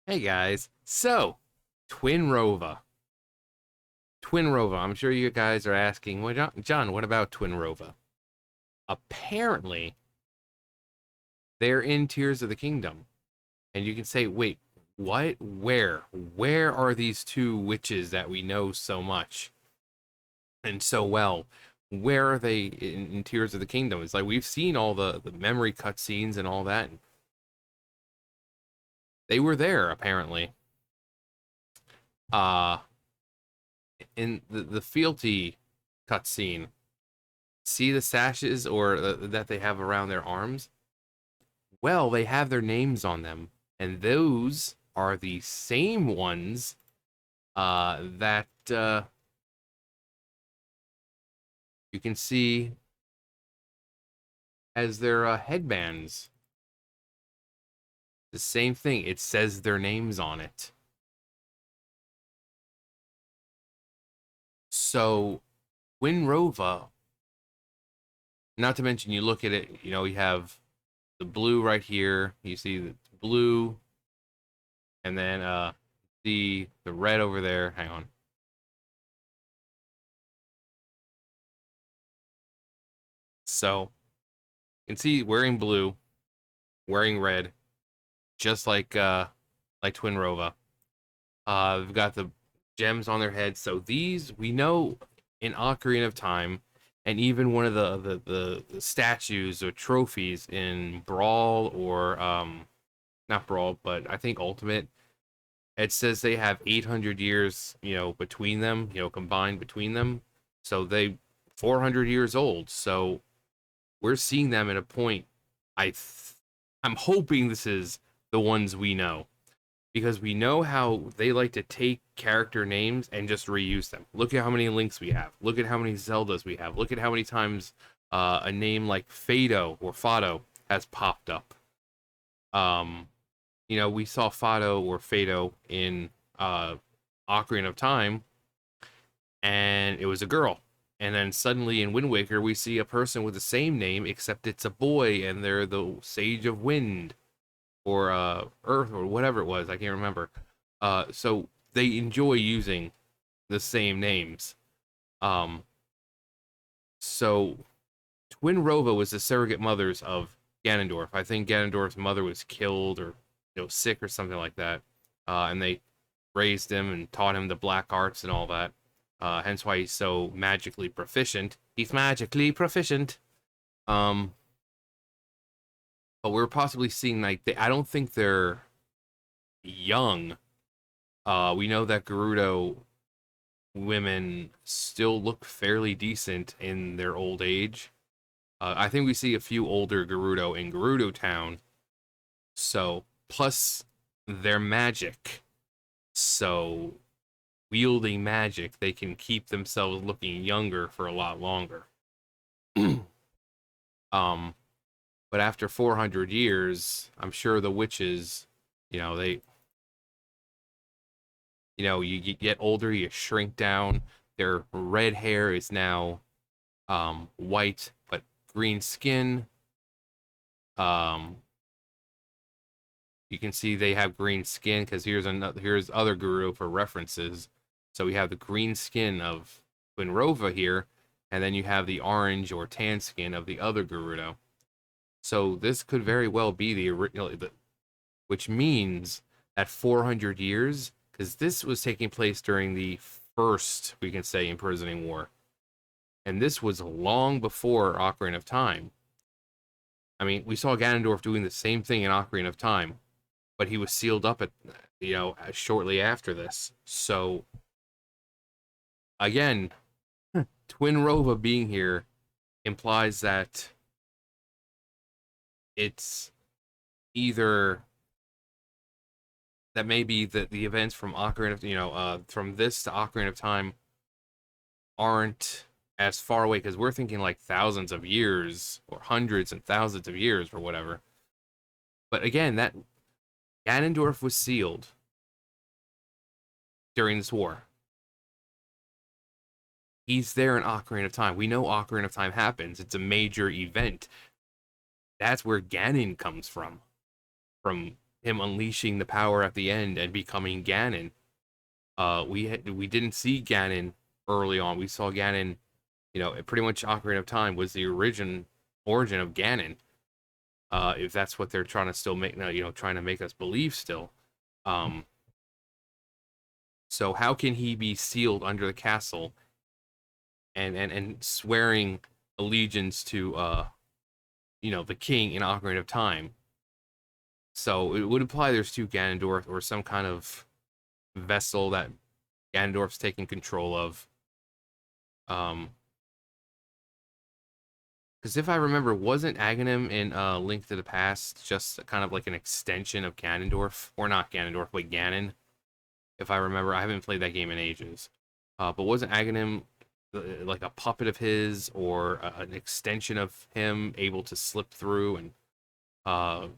Hey guys, so Twinrova. Twinrova, I'm sure you guys are asking, well, John, what about Twinrova? Apparently, they're in Tears of the Kingdom. And you can say, wait, what? Where? Where are these two witches that we know so much and so well? Where are they in Tears of the Kingdom? It's like we've seen all the memory cutscenes and all that. They were there, apparently. Uh, in the fealty cutscene, see the sashes or that they have around their arms? Well, they have their names on them, and those are the same ones that you can see as their headbands. The same thing. It says their names on it. So, Winrova, not to mention, you look at it, you have the blue right here. You see the blue, and then the red over there. Hang on. So you can see wearing blue, wearing red, just like Twinrova. They've got the gems on their heads. So these we know in Ocarina of Time, and even one of the statues or trophies in Brawl or not Brawl, but I think Ultimate. It says they have 800 years, between them, combined between them. So they 400 years old. So we're seeing them at a point. I'm hoping this is the ones we know, because we know how they like to take character names and just reuse them. Look at how many Links we have. Look at how many Zeldas we have. Look at how many times a name like Fado or Fado has popped up. Um, we saw Fado or Fado in Ocarina of Time, and it was a girl. And then suddenly in Wind Waker, we see a person with the same name, except it's a boy, and they're the Sage of Wind or Earth or whatever it was. I can't remember. So they enjoy using the same names. Um, so Twinrova was the surrogate mothers of Ganondorf. I think Ganondorf's mother was killed or sick or something like that, and they raised him and taught him the black arts and all that. Hence why he's so magically proficient. He's magically proficient. Um, but we're possibly seeing I don't think they're young. We know that Gerudo women still look fairly decent in their old age. I think we see a few older Gerudo in Gerudo Town. So, plus their magic. So, wielding magic, they can keep themselves looking younger for a lot longer. um, but after 400 years, I'm sure the witches, they, you get older, you shrink down. Their red hair is now white, but green skin. Um, you can see they have green skin because here's other Guru for references. So we have the green skin of Twinrova here, and then you have the orange or tan skin of the other Gerudo. So this could very well be the original, which means that 400 years, because this was taking place during the first, we can say, imprisoning war, and this was long before Ocarina of Time. I mean, we saw Ganondorf doing the same thing in Ocarina of Time, but he was sealed up at, shortly after this. So again, Twinrova being here implies that it's either that maybe the events from Ocarina of from this to Ocarina of Time aren't as far away, because we're thinking like thousands of years or hundreds and thousands of years or whatever. But again, that Ganondorf was sealed during this war. He's there in Ocarina of Time. We know Ocarina of Time happens. It's a major event. That's where Ganon comes from him unleashing the power at the end and becoming Ganon. We didn't see Ganon early on. We saw Ganon, pretty much Ocarina of Time was the origin of Ganon. If that's what they're trying to still make, trying to make us believe still. Um, so how can he be sealed under the castle and swearing allegiance to the king in Ocarina of Time? So it would imply there's two Ganondorf or some kind of vessel that Ganondorf's taking control of. Because if I remember, wasn't Aghanim in Link to the Past just kind of like an extension of Ganondorf? Or not Ganondorf, but Ganon? If I remember, I haven't played that game in ages. But wasn't Aghanim like a puppet of his or an extension of him able to slip through and uh,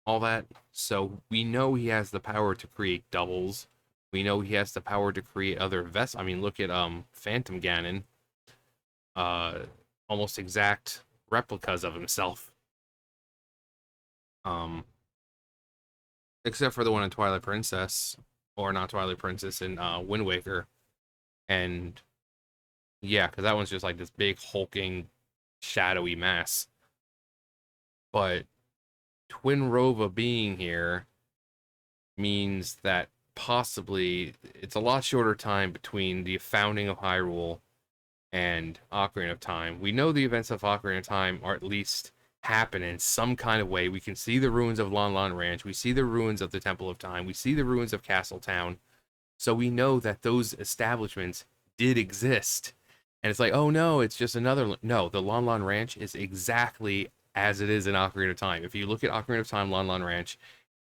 all that? So we know he has the power to create doubles. We know he has the power to create other vessels. I mean, look at Phantom Ganon. Uh, Almost exact replicas of himself. Um, except for the one in Twilight Princess, or not Twilight Princess, in Wind Waker, and yeah, because that one's just like this big hulking, shadowy mass. But Twinrova being here means that possibly it's a lot shorter time between the founding of Hyrule and Ocarina of Time. We know the events of Ocarina of Time are at least happen in some kind of way. We can see the ruins of Lon Lon Ranch. We see the ruins of the Temple of Time. We see the ruins of Castle Town. So we know that those establishments did exist. And it's like, oh no, it's just another. No, the Lon Lon Ranch is exactly as it is in Ocarina of Time. If you look at Ocarina of Time, Lon Lon Ranch,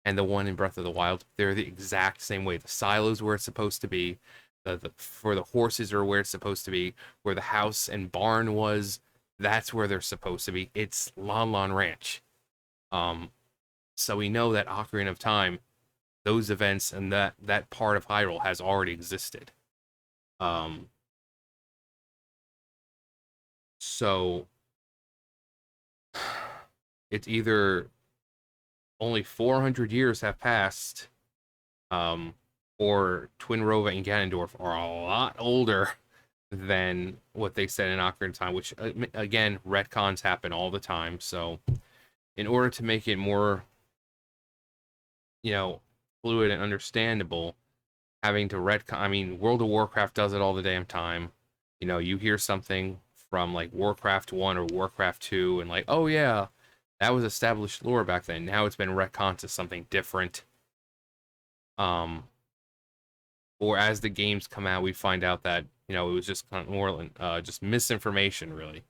and the one in Breath of the Wild, they're the exact same way. The silos where it's supposed to be, for the horses are where it's supposed to be, where the house and barn was, that's where they're supposed to be. It's Lon Lon Ranch. Um, so we know that Ocarina of Time, those events and that part of Hyrule has already existed. Um, so it's either only 400 years have passed, um, or Twinrova and Ganondorf are a lot older than what they said in Ocarina of Time, which again, retcons happen all the time. So in order to make it more, you know, fluid and understandable, having to retcon, I mean, World of Warcraft does it all the damn time. You hear something from like Warcraft 1 or Warcraft 2 and like, oh yeah, that was established lore back then. Now it's been retconned to something different. Um, or as the games come out, we find out that, it was just kind of more just misinformation, really.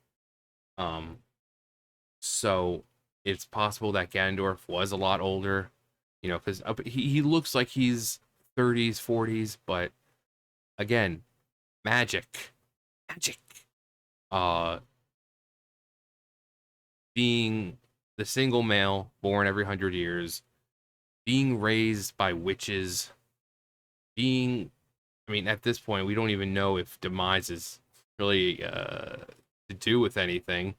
Um, so it's possible that Ganondorf was a lot older, because he looks like he's 30s, 40s, but again, magic, magic. Uh, being the single male born every 100 years, being raised by witches, being, I mean, at this point, we don't even know if demise is really to do with anything,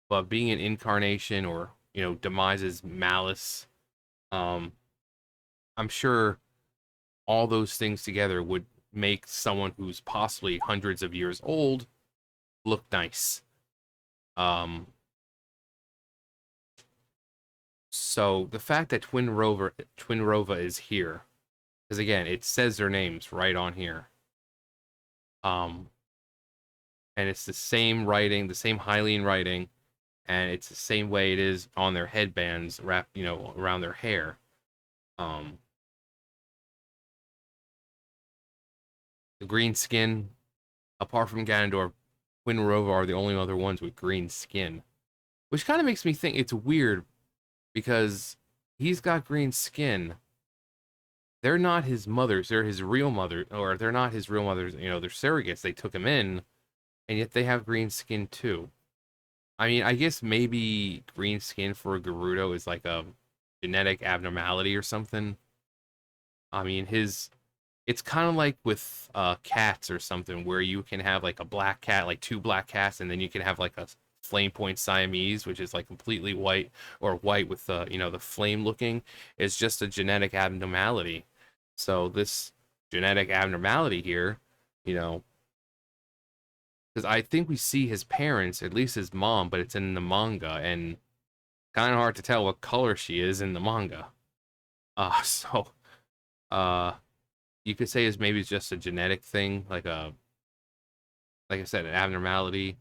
but being an incarnation or, demise's malice, um, I'm sure all those things together would make someone who's possibly hundreds of years old look nice. So the fact that Twinrova is here, because again, it says their names right on here. Um, and it's the same writing, the same Hylian writing, and it's the same way it is on their headbands wrapped, around their hair. Um, the green skin, apart from Ganondorf, Twinrova are the only other ones with green skin, which kind of makes me think it's weird because he's got green skin. They're not his mothers, they're his real mother, or they're not his real mothers, they're surrogates. They took him in, and yet they have green skin too. I mean, I guess maybe green skin for a Gerudo is like a genetic abnormality or something. I mean, it's kind of like with cats or something where you can have like a black cat, like two black cats, and then you can have like a flame point Siamese, which is like completely white or white with the, the flame looking, is just a genetic abnormality. So this genetic abnormality here, you know, because I think we see his parents, at least his mom, but it's in the manga, and kind of hard to tell what color she is in the manga. So, uh, you could say maybe it's just a genetic thing, like I said, an abnormality.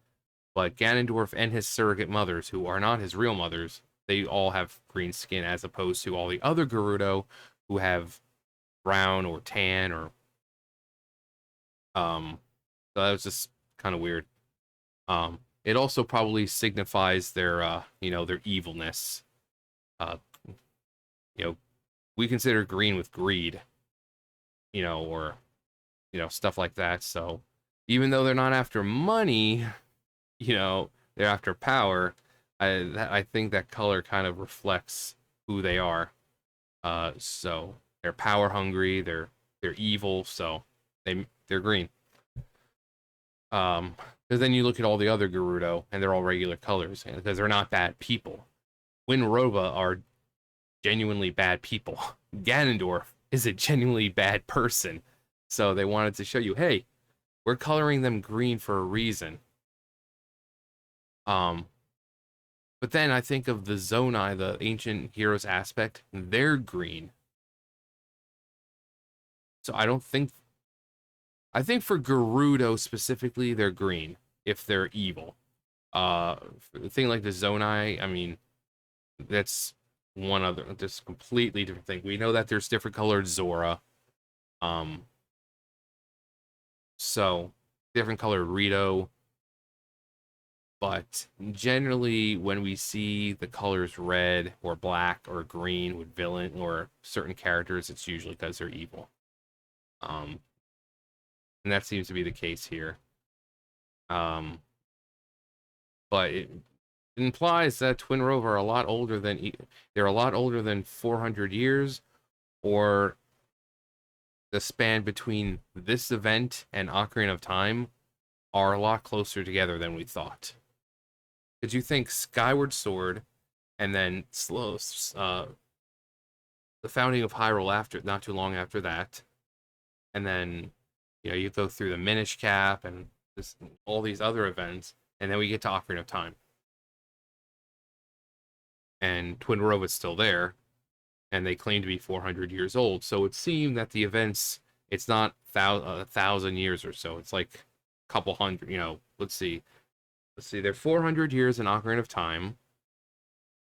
But Ganondorf and his surrogate mothers, who are not his real mothers, they all have green skin, as opposed to all the other Gerudo who have brown or tan or So that was just kind of weird. It also probably signifies their their evilness. Uh, you know, we consider green with greed, or stuff like that. So even though they're not after money, they're after power. I think that color kind of reflects who they are. So they're power hungry. They're evil. So they're green. Because then you look at all the other Gerudo, and they're all regular colors, because they're not bad people. Twinrova are genuinely bad people. Ganondorf is a genuinely bad person. So they wanted to show you, hey, we're coloring them green for a reason. Um, but then I think of the Zonai, the ancient heroes aspect, they're green. So I think for Gerudo specifically, they're green if they're evil. The thing like the Zonai, I mean, that's one other, just completely different thing. We know that there's different colored Zora, um, so different colored Rito, but generally when we see the colors red or black or green with villain or certain characters, it's usually because they're evil. Um, and that seems to be the case here. Um, but it implies that Twinrova are a lot older than they're a lot older than 400 years, or the span between this event and Ocarina of Time are a lot closer together than we thought. Because you think Skyward Sword, and then the founding of Hyrule after, not too long after that, and then you go through the Minish Cap and all these other events, and then we get to Ocarina of Time, and Twinrova is still there, and they claim to be 400 years old. So it seemed that the events, it's not 1,000 years or so. It's like a couple hundred. Let's see. They're 400 years in Ocarina of Time,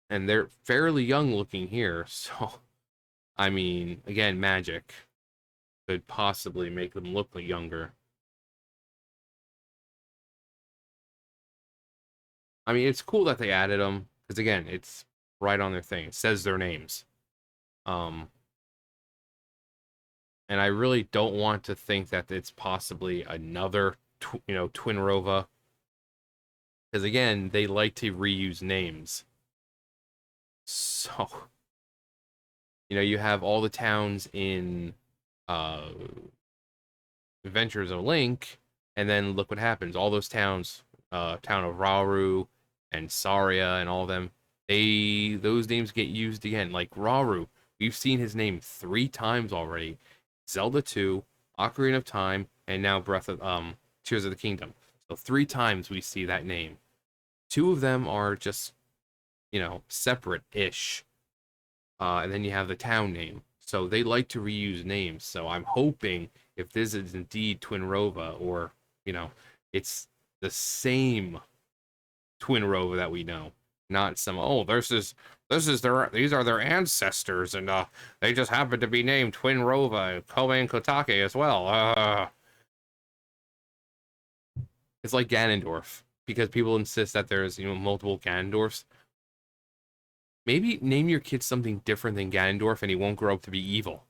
and they're fairly young looking here. So, I mean, again, magic could possibly make them look younger. I mean, it's cool that they added them because again, it's right on their thing. It says their names. Um, and I really don't want to think that it's possibly another, Twinrova, because again, they like to reuse names. So, you have all the towns in uh Adventures of Link, and then look what happens. All those towns, town of Rauru and Saria and all of them, those names get used again. Like Rauru, we've seen his name 3 times already. Zelda 2, Ocarina of Time, and now Breath of Tears of the Kingdom. So 3 times we see that name. 2 of them are just, separate-ish. And then you have the town name. So they like to reuse names. So I'm hoping if this is indeed Twinrova, or, it's the same Twinrova that we know, not some, oh, these are their ancestors, and they just happen to be named Twinrova, Kobe and Kotake as well. It's like Ganondorf, because people insist that there's, multiple Ganondorfs. Maybe name your kid something different than Ganondorf and he won't grow up to be evil.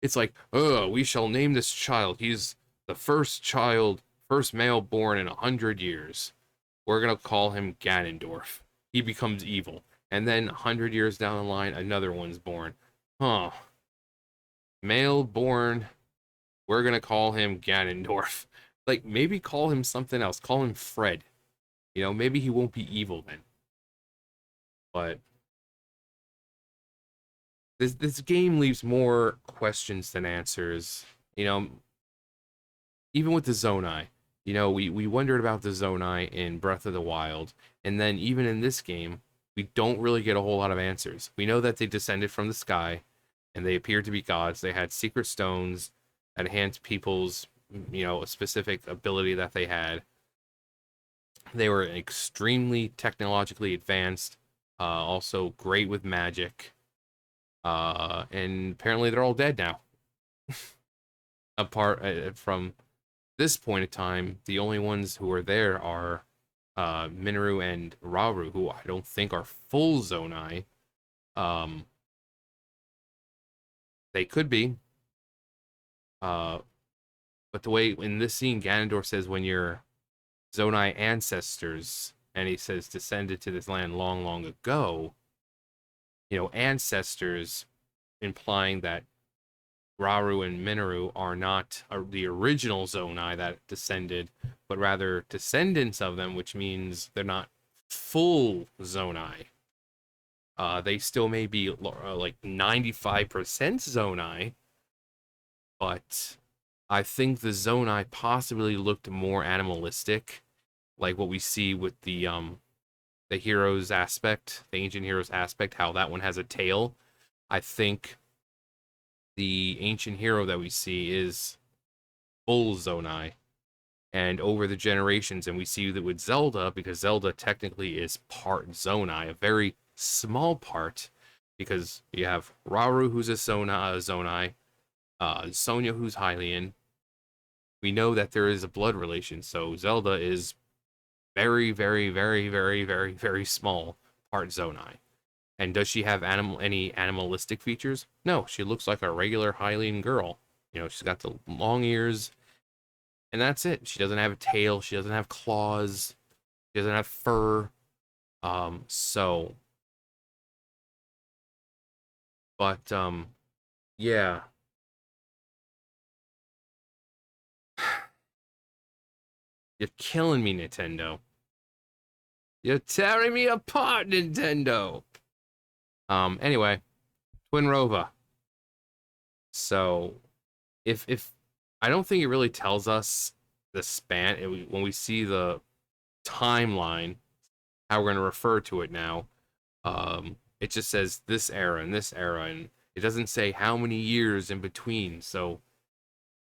It's like, oh, we shall name this child. He's the first male born in 100 years. We're gonna call him Ganondorf. He becomes evil. And then 100 years down the line, another one's born. Huh. Male born, we're gonna call him Ganondorf. Like, maybe call him something else. Call him Fred. Maybe he won't be evil then. But this game leaves more questions than answers. You know, even with the Zonai, we wondered about the Zonai in Breath of the Wild, and then even in this game, we don't really get a whole lot of answers. We know that they descended from the sky, and they appeared to be gods. They had secret stones that enhanced people's, a specific ability that they had. They were extremely technologically advanced, also great with magic, and apparently they're all dead now. Apart from this point in time, the only ones who are there are Minoru and Rauru, who I don't think are full Zonai. Um, they could be. Uh, but the way in this scene, Ganondorf says when your Zonai ancestors, and he says descended to this land long, long ago, ancestors implying that Rauru and Minoru are not the original Zonai that descended, but rather descendants of them, which means they're not full Zonai. They still may be like 95% Zonai, but I think the Zonai possibly looked more animalistic, like what we see with the heroes aspect, the ancient heroes aspect, how that one has a tail. I think the ancient hero that we see is full Zonai. And over the generations, and we see that with Zelda, because Zelda technically is part Zonai, a very small part, because you have Rauru, who's a Zonai, Sonya, who's Hylian. We know that there is a blood relation, so Zelda is very, very, very, very, very, very small part Zonai. And does she have any animalistic features? No, she looks like a regular Hylian girl. She's got the long ears, and that's it. She doesn't have a tail. She doesn't have claws. She doesn't have fur. So, but yeah, you're killing me, Nintendo. You're tearing me apart, Nintendo. Anyway, Twinrova. So, if I don't think it really tells us the span when we see the timeline, how we're going to refer to it now. It just says this era and this era, and it doesn't say how many years in between. So,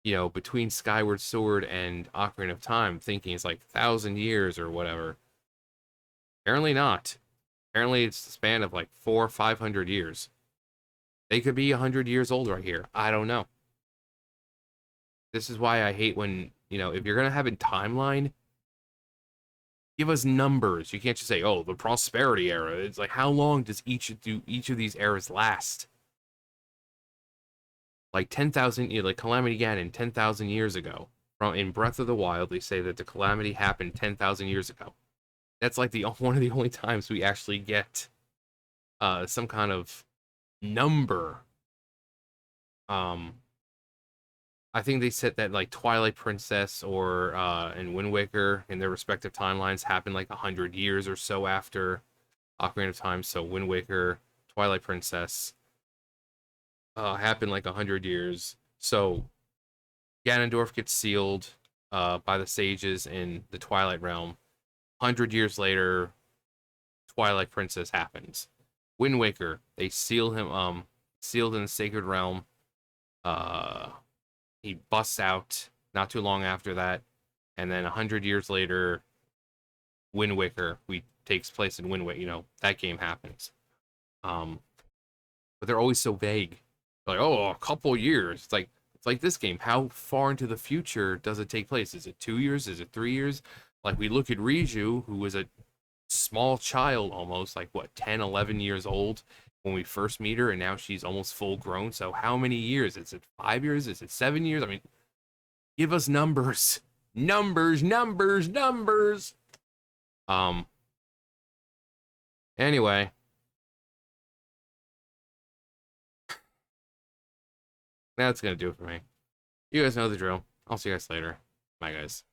between Skyward Sword and Ocarina of Time, thinking it's like 1,000 years or whatever. Apparently not. Apparently it's the span of like 400 or 500 years. They could be 100 years old right here. I don't know. This is why I hate when, if you're gonna have a timeline, give us numbers. You can't just say, "Oh, the prosperity era." It's like, how long does each of these eras last? Like 10,000, like Calamity Ganon 10,000 years ago. From in Breath of the Wild, they say that the calamity happened 10,000 years ago. That's like the one of the only times we actually get some kind of number. Um, I think they said that like Twilight Princess or and Wind Waker in their respective timelines happened like 100 years or so after Ocarina of Time. So Wind Waker, Twilight Princess happened like 100 years. So Ganondorf gets sealed by the sages in the Twilight Realm. 100 years later, Twilight Princess happens. Wind Waker, they seal him sealed in the Sacred Realm. Uh, he busts out not too long after that, and then 100 years later, Wind Waker we takes place in Wind Waker. That game happens. Um, but they're always so vague. Like, oh, a couple years. It's like this game. How far into the future does it take place? Is it 2 years? Is it 3 years? Like we look at Riju, who was a small child almost, like what, 10, 11 years old when we first meet her, and now she's almost full grown. So how many years? Is it 5 years? Is it 7 years? I mean, give us numbers. Numbers, numbers, numbers. Um, anyway, that's gonna do it for me. You guys know the drill. I'll see you guys later. Bye, guys.